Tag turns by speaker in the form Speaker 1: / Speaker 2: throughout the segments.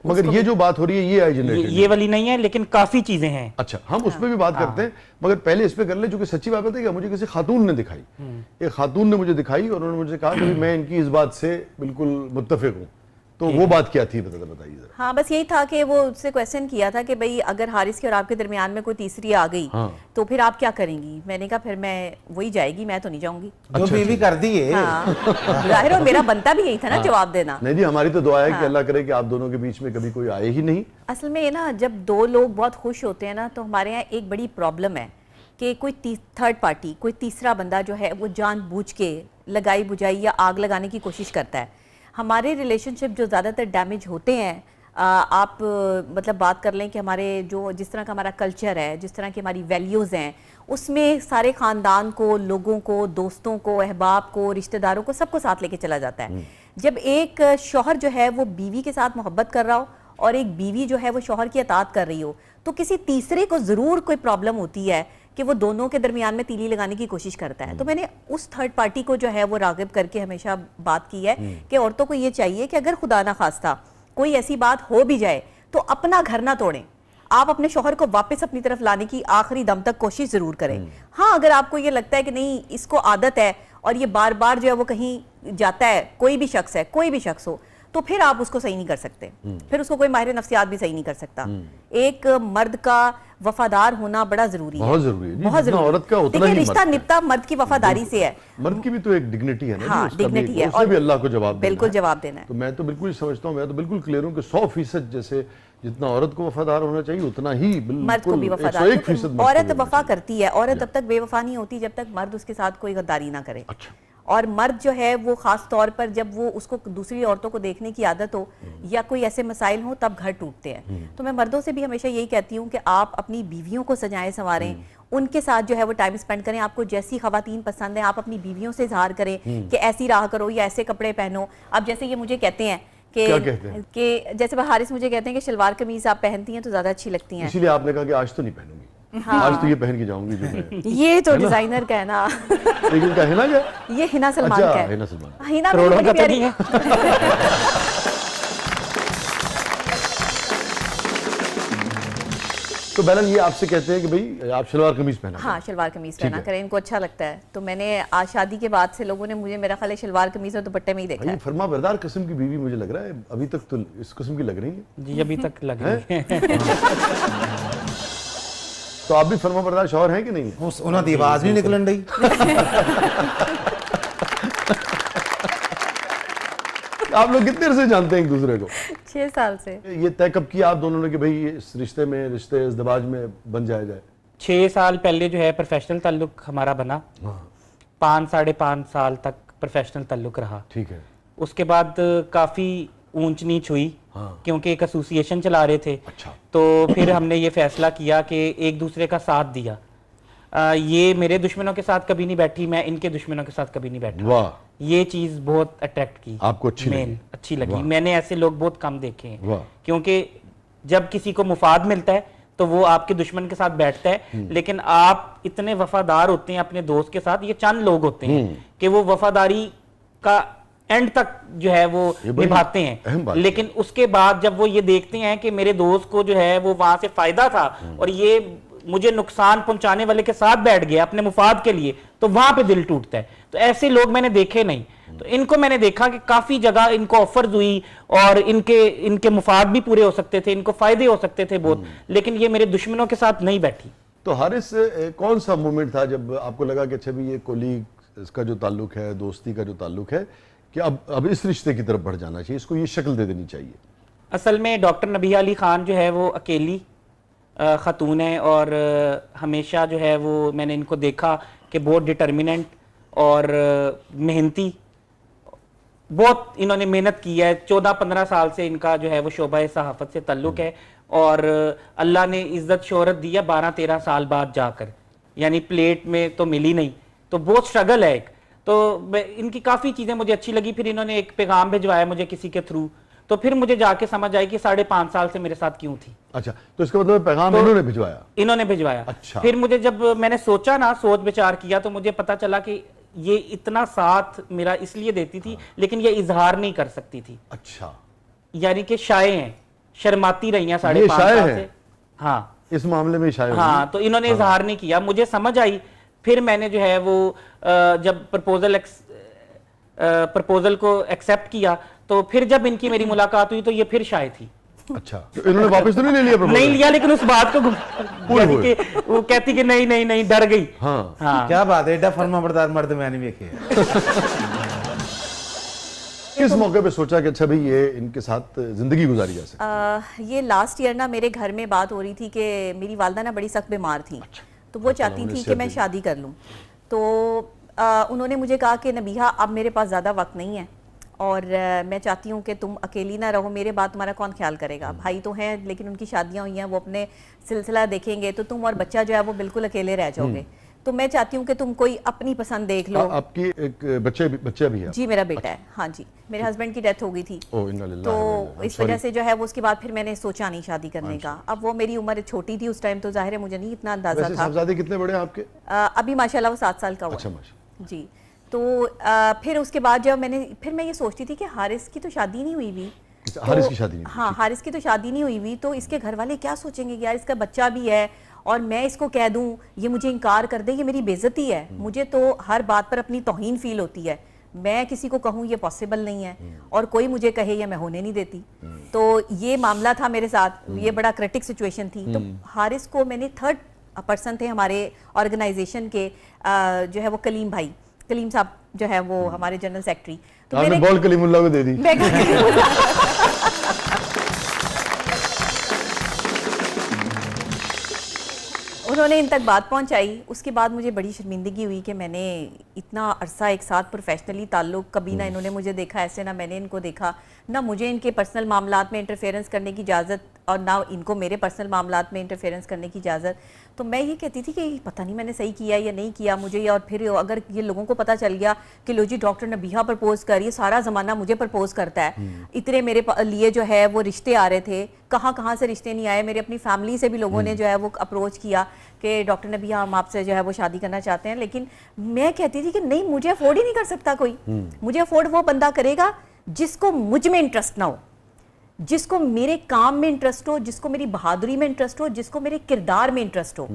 Speaker 1: मगर ये जो बात हो रही है ये आई जनरेटेड,
Speaker 2: ये वाली नहीं है, लेकिन काफी चीजें हैं।
Speaker 1: अच्छा, हम उस पर भी बात करते हैं, मगर पहले इस पे कर ले, क्योंकि सच्ची बात है कि मुझे किसी खातून ने दिखाई, एक खातून ने मुझे दिखाई और उन्होंने मुझे कहा कि मैं इनकी इस बात से बिल्कुल मुत्तफिक हूँ। तो वो बात क्या थी, बताइए जरा।
Speaker 3: हाँ, बस यही था कि वो उससे क्वेश्चन किया था कि भाई अगर हारिस के और आपके दरमियान में कोई तीसरी आ गई तो फिर आप क्या करेंगी। मैंने कहा फिर मैं वही जाएगी, मैं तो नहीं जाऊंगी।
Speaker 4: जो बीवी कर दी है।
Speaker 3: हाँ, जाहिर हो मेरा बनता भी यही था ना जवाब देना।
Speaker 1: नहीं जी, हमारी तो दुआ है कि अल्लाह करे कि आप दोनों के बीच में कभी कोई आए ही नहीं।
Speaker 3: असल में ये ना, जब दो लोग बहुत खुश होते हैं ना, तो हमारे यहाँ एक बड़ी प्रॉब्लम है कि कोई थर्ड पार्टी, कोई तीसरा बंदा जो है वो जानबूझ के लगाई बुझाई या आग लगाने की कोशिश करता है। हमारे रिलेशनशिप जो ज़्यादातर डैमेज होते हैं, आप मतलब बात कर लें कि हमारे जो जिस तरह का हमारा कल्चर है, जिस तरह की हमारी वैल्यूज़ हैं, उसमें सारे ख़ानदान को, लोगों को, दोस्तों को, अहबाब को, रिश्तेदारों को, सबको साथ लेके चला जाता है। जब एक शौहर जो है वो बीवी के साथ मोहब्बत कर रहा हो और एक बीवी जो है वो शौहर की अताअत कर रही हो, तो किसी तीसरे को ज़रूर कोई प्रॉब्लम होती है कि वो दोनों के दरमियान में तीली लगाने की कोशिश करता है। तो मैंने उस थर्ड पार्टी को जो है वो रागिब करके हमेशा बात की है कि औरतों को ये चाहिए कि अगर खुदा ना खास्ता कोई ऐसी बात हो भी जाए तो अपना घर ना तोड़ें, आप अपने शौहर को वापस अपनी तरफ लाने की आखिरी दम तक कोशिश जरूर करें। हाँ, अगर आपको ये लगता है कि नहीं इसको आदत है और ये बार बार जो है वो कहीं जाता है, कोई भी शख्स है, कोई भी शख्स हो, तो फिर आप उसको सही नहीं कर सकते, फिर उसको कोई माहिर नफ्सियात भी सही नहीं कर सकता। एक मर्द का वफादार होना बड़ा जरूरी है,
Speaker 1: बहुत जरूरी है,
Speaker 3: बहुत जरूरी।
Speaker 1: औरत का उतना ही
Speaker 3: रिश्ता निपटा मर्द की वफादारी से है।
Speaker 1: मर्द की भी तो एक डिग्निटी है ना,
Speaker 3: हाँ, डिग्निटी है,
Speaker 1: और भी अल्लाह को जवाब
Speaker 3: बिल्कुल जवाब देना है।
Speaker 1: तो मैं तो बिल्कुल समझता हूँ, मैं तो बिल्कुल क्लियर हूँ कि 100% जैसे जितना औरत को वफादार होना चाहिए उतना ही
Speaker 3: मर्द को भी वफादार।
Speaker 1: 101%
Speaker 3: औरत वफा करती है, औरत तब तक बेवफा नहीं होती जब तक मर्द उसके साथ कोई गद्दारी ना करे।
Speaker 1: अच्छा।
Speaker 3: और मर्द जो है वो खास तौर पर जब वो उसको दूसरी औरतों को देखने की आदत हो या कोई ऐसे मसाइल हो तब घर टूटते हैं। तो मैं मर्दों से भी हमेशा यही कहती हूँ कि आप अपनी बीवियों को सजाएं संवारें, उनके साथ जो है वो टाइम स्पेंड करें। आपको जैसी खवातीन पसंद है आप अपनी बीवियों से इजहार करें कि ऐसी रहा करो या ऐसे कपड़े पहनो। अब जैसे ये मुझे कहते हैं कि जैसे हारिस मुझे कहते हैं कि शलवार कमीज आप पहनती हैं तो ज्यादा अच्छी लगती हैं,
Speaker 1: इसीलिए आपने कहा कि आज तो नहीं पहनूंगी। हाँ। आज तो ये पहन के जाऊंगी जो मैं।
Speaker 3: ये तो डिजाइनर का है ना।
Speaker 1: लेकिन क्या हिना क्या?
Speaker 3: ये हिना सलमान का है।
Speaker 1: हिना सलमान,
Speaker 3: हिना
Speaker 2: करोड़ों का तो नहीं है।
Speaker 1: तो बहरहाल ये आपसे कहते हैं कि भाई आप शलवार कमीज पहना।
Speaker 3: हाँ, शलवार कमीज पहना करें, इनको अच्छा लगता है। तो मैंने आज शादी के बाद से लोगों ने मुझे मेरा ख्याल है शलवार कमीज और दुपट्टे में ही देखा है।
Speaker 1: फरमा बरदार किस्म की बीवी मुझे लग रहा है, अभी तक तो इस किस्म की लग रही है
Speaker 2: जी, अभी तक लग रही है।
Speaker 1: तो आप भी फरमा बरदार शौहर हैं कि नहीं?
Speaker 4: उन्होंने दी आवाज नहीं निकलन रही।
Speaker 1: आप लोग कितने से जानते हैं एक दूसरे को?
Speaker 3: 6 साल से।
Speaker 1: ये तय कब किया आप दोनों ने कि भाई इस रिश्ते इज़्दिवाज में बन जाए?
Speaker 2: 6 साल पहले जो है प्रोफेशनल ताल्लुक हमारा बना। 5 साढ़े 5 साल तक प्रोफेशनल ताल्लुक रहा।
Speaker 1: ठीक है।
Speaker 2: उसके बाद काफी ऊंच नीच हुई। हाँ। क्योंकि एक एसोसिएशन चला रहे थे।
Speaker 1: अच्छा।
Speaker 2: तो फिर हमने ये फैसला किया कि एक दूसरे का साथ दिया। ये मेरे दुश्मनों के साथ कभी नहीं बैठी, मैं इनके दुश्मनों के साथ कभी नहीं बैठा।
Speaker 1: वाह,
Speaker 2: ये चीज बहुत अट्रैक्ट की,
Speaker 1: आपको अच्छी लगी?
Speaker 2: मैंने ऐसे लोग बहुत कम देखे हैं।
Speaker 1: वाह।
Speaker 2: क्योंकि जब किसी को मुफाद मिलता है तो वो आपके दुश्मन के साथ बैठता है, लेकिन आप इतने वफादार होते हैं अपने दोस्त के साथ, ये चंद लोग होते हैं कि वो वफादारी का एंड तक जो है वो निभाते हैं। लेकिन उसके बाद जब वो ये देखते हैं कि मेरे दोस्त को जो है वो वहां से फायदा था और ये मुझे नुकसान पहुंचाने वाले के साथ बैठ गया अपने मुफाद के लिए, तो वहां पे दिल टूटता है। तो ऐसे लोग मैंने देखे नहीं। तो इनको मैंने देखा कि काफी जगह इनको ऑफर्स हुई और इनके मुफाद भी पूरे हो सकते थे, इनको फायदे हो सकते थे बहुत, लेकिन ये मेरे दुश्मनों के साथ नहीं बैठी।
Speaker 1: तो हारिस, कौन सा मोमेंट था जब आपको लगा कि अच्छा भी ये कोलीग इसका जो ताल्लुक है, दोस्ती का जो ताल्लुक है, कि अब इस रिश्ते की तरफ बढ़ जाना चाहिए, इसको ये शक्ल दे देनी चाहिए?
Speaker 2: असल में डॉक्टर नबिया अली खान जो है वो अकेली खातून है और हमेशा जो है वो मैंने इनको देखा कि बहुत डिटर्मिनेंट और मेहनती, बहुत इन्होंने मेहनत की है। 14-15 साल से इनका जो है वो शोबा सहाफत से ताल्लुक है और अल्लाह ने इज्जत शोहरत दिया 12-13 साल बाद जाकर, यानी प्लेट में तो मिली नहीं, तो बहुत स्ट्रगल है एक। तो इनकी काफ़ी चीज़ें मुझे अच्छी लगी। फिर इन्होंने एक पैगाम भिजवाया मुझे किसी के थ्रू, तो फिर मुझे जाके समझ आई कि 5.5 साल से मेरे साथ क्यों थी।
Speaker 1: अच्छा, तो इसका मतलब पैगाम तो इन्होंने भिजवाया?
Speaker 2: अच्छा। फिर मुझे जब मैंने सोचा ना, सोच विचार किया, तो मुझे पता चला कि ये इतना साथ मेरा इसलिए देती थी, लेकिन ये इजहार नहीं कर सकती थी।
Speaker 1: अच्छा।
Speaker 2: यानी कि शाये हैं, शर्माती रही हैं
Speaker 1: ये
Speaker 2: 5.5
Speaker 1: शायर
Speaker 2: साल
Speaker 1: है।
Speaker 2: से। हाँ
Speaker 1: इस मामले में शायद
Speaker 2: हाँ, तो इन्होंने इजहार नहीं किया, मुझे समझ आई। फिर मैंने जो है वो जब प्रपोजल को एक्सेप्ट किया, तो फिर जब इनकी मेरी मुलाकात हुई तो ये फिर शाय थी।
Speaker 1: अच्छा, तो इन्होंने वापस तो नहीं ले लिया
Speaker 2: नहीं लिया, लेकिन उस बात को यानी
Speaker 1: हुए।
Speaker 2: कि वो कहती कि नहीं नहीं नहीं, डर गई।
Speaker 1: हाँ
Speaker 2: हाँ
Speaker 4: क्या बात है, एडा फर्माबरदार मर्द मैंने भी किया।
Speaker 1: किस मौके पे सोचा कि अच्छा भाई ये इनके साथ जिंदगी गुजारी जा सकती
Speaker 3: ये लास्ट ईयर ना मेरे घर में बात हो रही थी कि मेरी वालदा ना बड़ी सख्त बीमार थी, तो वो चाहती
Speaker 1: उन्होंने
Speaker 3: थी कि
Speaker 1: सेहत
Speaker 3: मैं
Speaker 1: दी।
Speaker 3: शादी कर लूँ। तो उन्होंने मुझे कहा कि नबीहा अब मेरे पास ज़्यादा वक्त नहीं है और मैं चाहती हूँ कि तुम अकेली ना रहो, मेरे बाद तुम्हारा कौन ख्याल करेगा। भाई तो हैं लेकिन उनकी शादियाँ हुई हैं, वो अपने सिलसिला देखेंगे, तो तुम और बच्चा जो है वो बिल्कुल अकेले रह जाओगे। तो मैं चाहती हूँ कि तुम कोई अपनी पसंद देख लो।
Speaker 1: आपकी एक बच्चा भी है?
Speaker 3: जी मेरा बेटा है, हाँ जी, मेरे हस्बैंड की डेथ हो गई थी,
Speaker 1: ओ इन्ना लिल्लाह
Speaker 3: तो
Speaker 1: व इन्ना इलैहि
Speaker 3: इस वजह से जो है वो उसके बाद फिर मैंने सोचा नहीं शादी करने का। अब वो मेरी उम्र छोटी थी उस टाइम, तो जाहिर है मुझे नहीं इतना अंदाजा
Speaker 1: वैसे
Speaker 3: था।
Speaker 1: साहबजादे कितने बड़े हैं आपके?
Speaker 3: अभी माशाल्लाह वो 7 साल का हुआ।
Speaker 1: अच्छा माशा।
Speaker 3: जी, तो फिर उसके बाद जब मैं ये सोचती थी कि हारिस की तो शादी नहीं हुई हुई।
Speaker 1: अच्छा, हारिस की शादी नहीं हुई,
Speaker 3: हाँ, हारिस की तो शादी नहीं हुई हुई, तो इसके घर वाले क्या सोचेंगे कि यार इसका बच्चा भी है और मैं इसको कह दूं ये मुझे इनकार कर दे, ये मेरी बेइज्जती है। मुझे तो हर बात पर अपनी तौहीन फील होती है, मैं किसी को कहूँ ये पॉसिबल नहीं है और कोई मुझे कहे या मैं होने नहीं देती। तो ये मामला था मेरे साथ, ये बड़ा क्रिटिक सिचुएशन थी। तो हारिस को मैंने थर्ड पर्सन थे हमारे ऑर्गेनाइजेशन के, जो है वो कलीम साहब जो है वो हमारे जनरल सेक्रेटरी। तो
Speaker 1: आपने बॉल कलीमुल्लाह को दे दी?
Speaker 3: उन्होंने इन तक बात पहुंचाई। उसके बाद मुझे बड़ी शर्मिंदगी हुई कि मैंने इतना अरसा एक साथ प्रोफेशनली ताल्लुक, कभी ना इन्होंने मुझे देखा ऐसे, ना मैंने इनको देखा, ना मुझे इनके पर्सनल मामलात में इंटरफेरेंस करने की इजाज़त और ना इनको मेरे पर्सनल मामलात में इंटरफेरेंस करने की इजाज़त। तो मैं ये कहती थी कि पता नहीं मैंने सही किया या नहीं किया मुझे, और फिर अगर ये लोगों को पता चल गया कि लो जी डॉक्टर नबीहा प्रपोज कर रही है, सारा ज़माना मुझे प्रपोज करता है, इतने मेरे लिए जो है वो रिश्ते आ रहे थे, कहाँ से रिश्ते नहीं आए, मेरी अपनी फैमिली से भी लोगों ने जो है वो अप्रोच किया कि डॉक्टर नबीहा हम आपसे जो है वो शादी करना चाहते हैं। लेकिन मैं कहती थी कि नहीं, मुझे अफोर्ड ही नहीं कर सकता कोई। मुझे अफोर्ड वो बंदा करेगा जिसको मुझ में इंटरेस्ट ना हो, जिसको मेरे काम में इंटरेस्ट हो, जिसको मेरी बहादुरी में इंटरेस्ट हो, जिसको मेरे किरदार में इंटरेस्ट हो,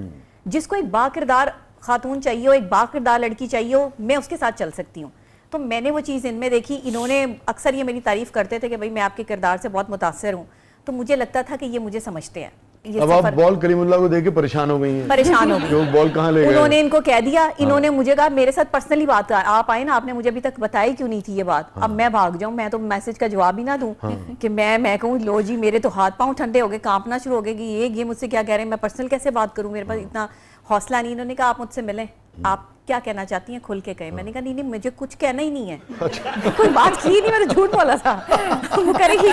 Speaker 3: जिसको एक बाकिरदार खातून चाहिए हो, एक बाकिरदार लड़की चाहिए हो, मैं उसके साथ चल सकती हूँ। तो मैंने वो चीज़ इनमें देखी। इन्होंने अक्सर ये मेरी तारीफ करते थे कि भाई मैं आपके किरदार से बहुत मुतासर हूँ, तो मुझे लगता था कि ये मुझे समझते हैं। ये
Speaker 1: अब आप
Speaker 3: सफर
Speaker 1: बॉल कलीमुल्लाह को देके परेशान हो गई हैं?
Speaker 3: परेशान हो
Speaker 1: कि वो
Speaker 3: गई।
Speaker 1: बॉल कहाँ ले गए?
Speaker 3: उन्होंने इनको कह दिया, इन्होंने मुझे कहा मेरे साथ पर्सनली बात कर, आप आए ना, आपने मुझे अभी तक बताई क्यों नहीं थी ये बात। अब मैं भाग जाऊं, मैं तो मैसेज का जवाब ही ना दूं कि मैं कहूँ लो जी मेरे तो हाथ पांव ठंडे हो गए, कांपना शुरू हो गए कि ये मुझसे क्या कह रहे हैं, मैं पर्सनल कैसे बात करूं, मेरे पास इतना हौसला नहीं। इन्होंने कहा आप मुझसे मिलें, आप क्या कहना चाहती हैं खुल के कहें। मैंने कहा नहीं मुझे कुछ कहना ही नहीं है, कोई बात की नहीं, मैंने झूठ बोला था वो करेगी।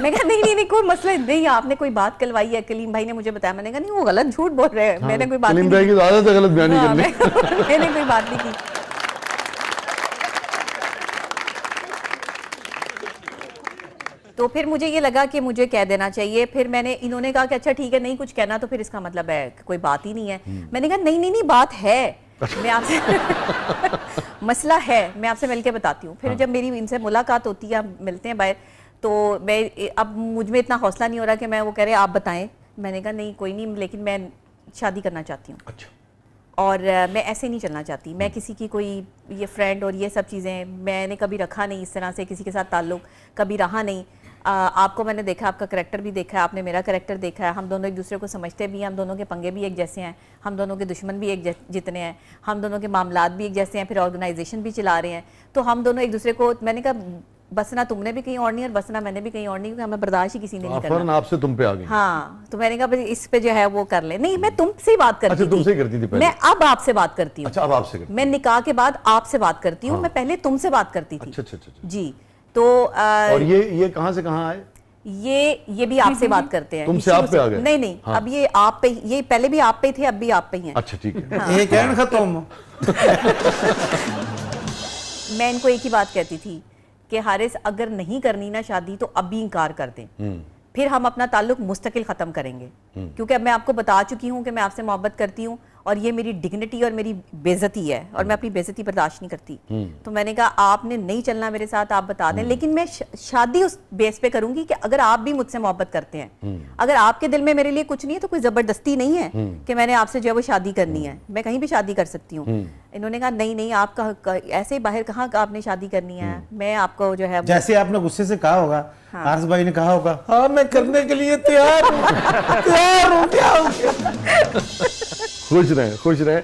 Speaker 3: मैं कहा नहीं कोई मसला नहीं, आपने कोई बात कलवाई है, कलीम भाई ने मुझे बताया। मैंने कहा नहीं वो गलत झूठ बोल रहे हैं, मैंने कोई बात
Speaker 1: कलीम
Speaker 3: नहीं
Speaker 1: भाई की तो आदत है गलत बयानी
Speaker 3: हाँ,
Speaker 1: करने।
Speaker 3: मैंने कोई बात नहीं की। तो फिर मुझे ये लगा कि मुझे कह देना चाहिए। फिर मैंने, इन्होंने कहा कि अच्छा ठीक है नहीं कुछ कहना तो फिर इसका मतलब है कि कोई बात ही नहीं है। मैंने कहा नहीं बात है, मैं आपसे मसला है, मैं आपसे मिलके बताती हूँ। फिर जब मेरी इनसे मुलाकात होती है, मिलते हैं बाहर, तो मैं अब मुझ में इतना हौसला नहीं हो रहा कि मैं वो कह रहे आप बताएं। मैंने कहा नहीं कोई नहीं, लेकिन मैं शादी करना चाहती हूँ।
Speaker 1: अच्छा।
Speaker 3: और मैं ऐसे नहीं चलना चाहती, मैं किसी की कोई ये फ्रेंड और ये सब चीज़ें मैंने कभी रखा नहीं, इस तरह से किसी के साथ ताल्लुक कभी रहा नहीं। आपको मैंने देखा, आपका करैक्टर भी देखा है, आपने मेरा करैक्टर देखा है, हम दोनों एक दूसरे को समझते भी हैं, हम दोनों के पंगे भी एक जैसे हैं, हम दोनों के दुश्मन भी एक जितने हैं, हम दोनों के मामलात भी एक जैसे हैं, फिर ऑर्गेनाइजेशन भी चला रहे हैं, तो हम दोनों एक दूसरे को, मैंने कहा बसना तुमने भी कहीं और नहीं और बसना मैंने भी कहीं और नहीं, क्योंकि हमें बर्दाश्त ही किसी ने नहीं करना।
Speaker 1: आपसे तुम पे आ गई।
Speaker 3: हाँ, तो मैंने कहा इस पे जो है वो कर ले। नहीं मैं तुमसे ही बात करती
Speaker 1: अच्छा,
Speaker 3: थी।
Speaker 1: तुमसे ही करती थी पहले?
Speaker 3: मैं अब आपसे बात करती हूँ।
Speaker 1: अच्छा, अब आपसे करती?
Speaker 3: मैं निकाह के बाद आपसे बात करती हूँ, मैं पहले तुमसे बात करती थी।
Speaker 1: अच्छा।
Speaker 3: जी, तो
Speaker 1: और ये कहाँ से कहाँ आए?
Speaker 3: ये भी आपसे बात करते हैं।
Speaker 1: तुमसे आप पे आ गए?
Speaker 3: नहीं
Speaker 1: हाँ।
Speaker 3: अब ये आप पे, ये पहले भी आप पे थे, अब भी आप पे ही हैं।
Speaker 1: अच्छा ठीक है।
Speaker 4: ये कहन खत्म।
Speaker 3: मैं इनको एक ही बात कहती थी कि हारिस अगर नहीं करनी ना शादी तो अभी इनकार कर दें, फिर हम अपना ताल्लुक मुस्तकिल ख़त्म करेंगे, क्योंकि अब मैं आपको बता चुकी हूँ कि मैं आपसे मोहब्बत करती हूँ और ये मेरी डिग्निटी और मेरी बेइज्जती है और मैं अपनी बेइज्जती बर्दाश्त नहीं करती। तो मैंने कहा आपने नहीं चलना मेरे साथ, आप बता दें, लेकिन मैं शादी उस बेस पे करूंगी कि अगर आप भी मुझसे मोहब्बत करते हैं, अगर आपके दिल में मेरे लिए कुछ नहीं है तो कोई जबरदस्ती नहीं है कि मैंने आपसे जो है वो शादी करनी है, मैं कहीं भी शादी कर सकती हूँ। इन्होंने कहा नहीं नहीं, आप ऐसे बाहर कहाँ आपने शादी करनी है, मैं आपको जो है
Speaker 4: जैसे आपने गुस्से से कहा होगा, आरस भाई ने कहा होगा हाँ मैं करने के लिए तैयार हूँ, तैयार हूँ, क्या हो गया?
Speaker 1: खुश रहे